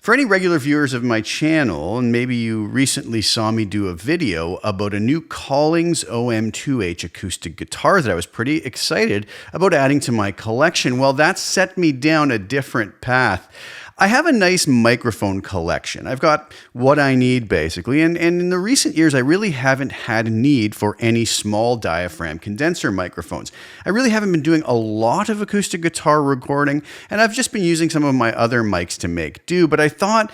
For any regular viewers of my channel, and maybe you recently saw me do a video about a new Collings OM2H acoustic guitar that I was pretty excited about adding to my collection. Well, that set me down a different path. I have a nice microphone collection. I've got what I need basically, and in the recent years I really haven't had a need for any small diaphragm condenser microphones. I really haven't been doing a lot of acoustic guitar recording, and I've just been using some of my other mics to make do, but I thought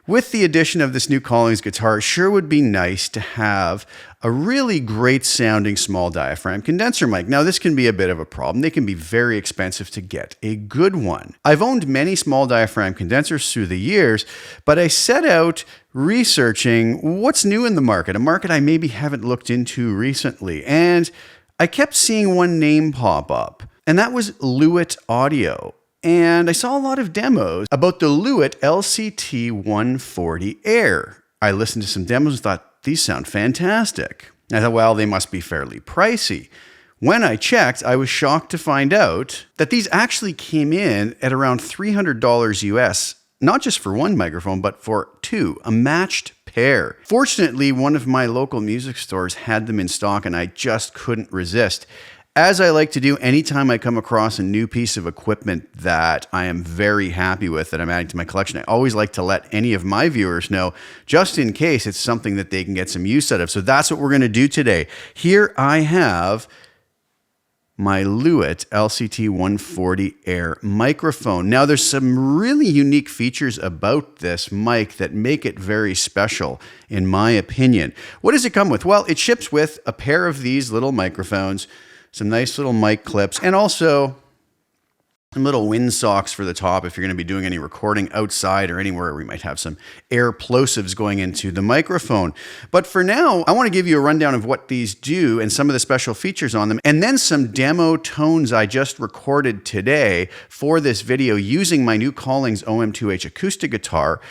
with the addition of this new Collings guitar, it sure would be nice to have a really great sounding small diaphragm condenser mic. Now, this can be a bit of a problem. They can be very expensive to get a good one. I've owned many small diaphragm condensers through the years, but I set out researching what's new in the market, a market I maybe haven't looked into recently. And I kept seeing one name pop up, and that was Lewitt Audio. And I saw a lot of demos about the Lewitt LCT140 Air. I listened to some demos and thought, these sound fantastic. I thought, well, they must be fairly pricey. When I checked, I was shocked to find out that these actually came in at around $300 US, not just for one microphone, but for two, a matched pair. Fortunately, one of my local music stores had them in stock and I just couldn't resist. As I like to do anytime I come across a new piece of equipment that I am very happy with, that I'm adding to my collection, I always like to let any of my viewers know, just in case it's something that they can get some use out of. So that's what we're going to do today. Here I have my Lewitt LCT140 Air microphone. Now there's some really unique features about this mic that make it very special, in my opinion. What does it come with? Well, it ships with a pair of these little microphones, some nice little mic clips, and also some little wind socks for the top if you're going to be doing any recording outside or anywhere where we might have some air plosives going into the microphone. But for now, I want to give you a rundown of what these do and some of the special features on them, and then some demo tones I just recorded today for this video using my new Collings OM2H acoustic guitar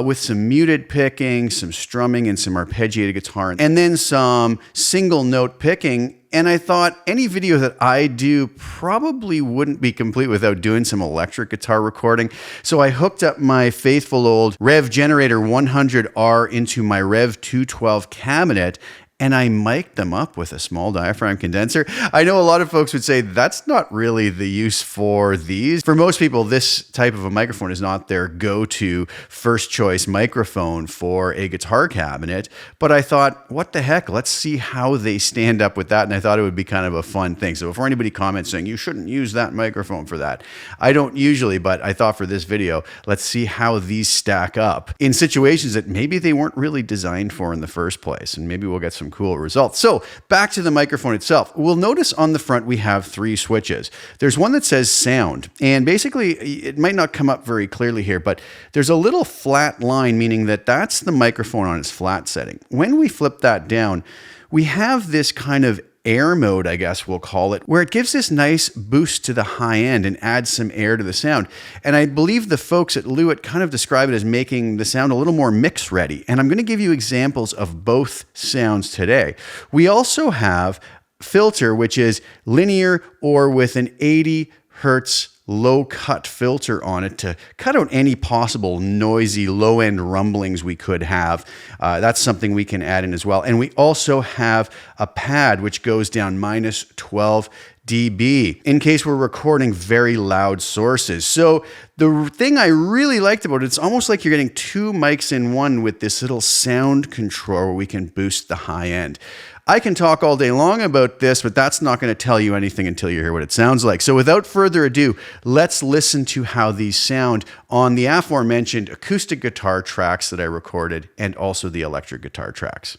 with some muted picking, some strumming, and some arpeggiated guitar, and then some single note picking. And I thought any video that I do probably wouldn't be complete without doing some electric guitar recording. So I hooked up my faithful old Rev Generator 100R into my Rev 212 cabinet, and I mic'd them up with a small diaphragm condenser. I know a lot of folks would say that's not really the use for these. For most people, this type of a microphone is not their go-to first choice microphone for a guitar cabinet. But I thought, what the heck? Let's see how they stand up with that. And I thought it would be kind of a fun thing. So before anybody comments saying you shouldn't use that microphone for that, I don't usually, but I thought for this video, let's see how these stack up in situations that maybe they weren't really designed for in the first place. And maybe we'll get some cool results. So back to the microphone itself. We'll notice on the front we have three switches. There's one that says sound, and basically it might not come up very clearly here, but there's a little flat line, meaning that that's the microphone on its flat setting. When we flip that down, we have this kind of air mode, I guess we'll call it, where it gives this nice boost to the high end and adds some air to the sound. And I believe the folks at Lewitt kind of describe it as making the sound a little more mix ready. And I'm going to give you examples of both sounds today. We also have filter, which is linear or with an 80 hertz low cut filter on it to cut out any possible noisy low end rumblings we could have. That's something we can add in as well. And we also have a pad which goes down minus 12 dB in case we're recording very loud sources. So the thing I really liked about it, it's almost like you're getting two mics in one with this little sound control where we can boost the high end. I can talk all day long about this, but that's not going to tell you anything until you hear what it sounds like. So without further ado, let's listen to how these sound on the aforementioned acoustic guitar tracks that I recorded and also the electric guitar tracks.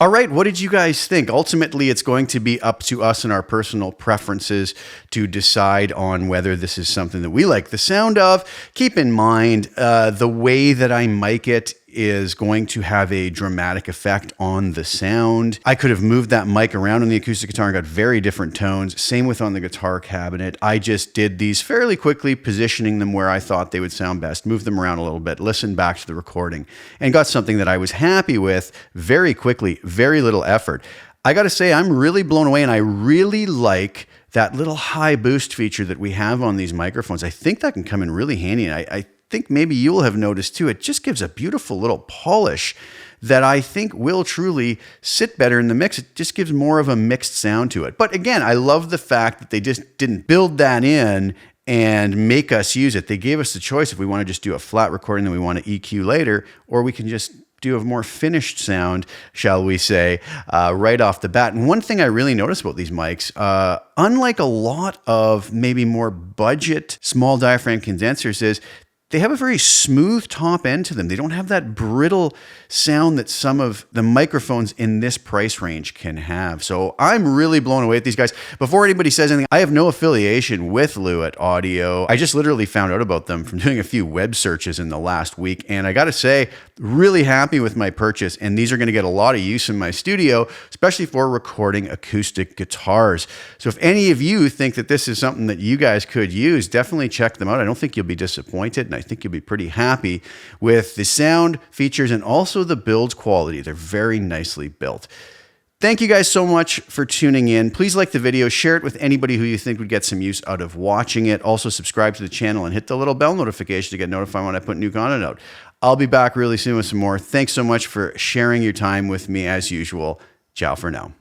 All right, what did you guys think? Ultimately, it's going to be up to us and our personal preferences to decide on whether this is something that we like the sound of. Keep in mind, the way that I mic it is going to have a dramatic effect on the sound. I could have moved that mic around on the acoustic guitar and got very different tones. Same with on the guitar cabinet. I just did these fairly quickly, positioning them where I thought they would sound best, moved them around a little bit, listened back to the recording, and got something that I was happy with very quickly, very little effort. I gotta say, I'm really blown away, and I really like that little high boost feature that we have on these microphones. I think that can come in really handy, and I think maybe you'll have noticed too. It just gives a beautiful little polish that I think will truly sit better in the mix. It just gives more of a mixed sound to it. But again, I love the fact that they just didn't build that in and make us use it. They gave us the choice if we want to just do a flat recording that we want to EQ later, or we can just do a more finished sound, shall we say, right off the bat. And one thing I really noticed about these mics, unlike a lot of maybe more budget small diaphragm condensers, is they have a very smooth top end to them. They don't have that brittle sound that some of the microphones in this price range can have. So I'm really blown away at these guys. Before anybody says anything, I have no affiliation with Lewitt Audio. I just literally found out about them from doing a few web searches in the last week. And I gotta say, really happy with my purchase. And these are gonna get a lot of use in my studio, especially for recording acoustic guitars. So if any of you think that this is something that you guys could use, definitely check them out. I don't think you'll be disappointed. And I think you'll be pretty happy with the sound, features, and also the build quality. They're very nicely built. Thank you guys so much for tuning in. Please like the video, share it with anybody who you think would get some use out of watching it. Also subscribe to the channel and hit the little bell notification to get notified when I put new content out. I'll be back really soon with some more. Thanks so much for sharing your time with me as usual. Ciao for now.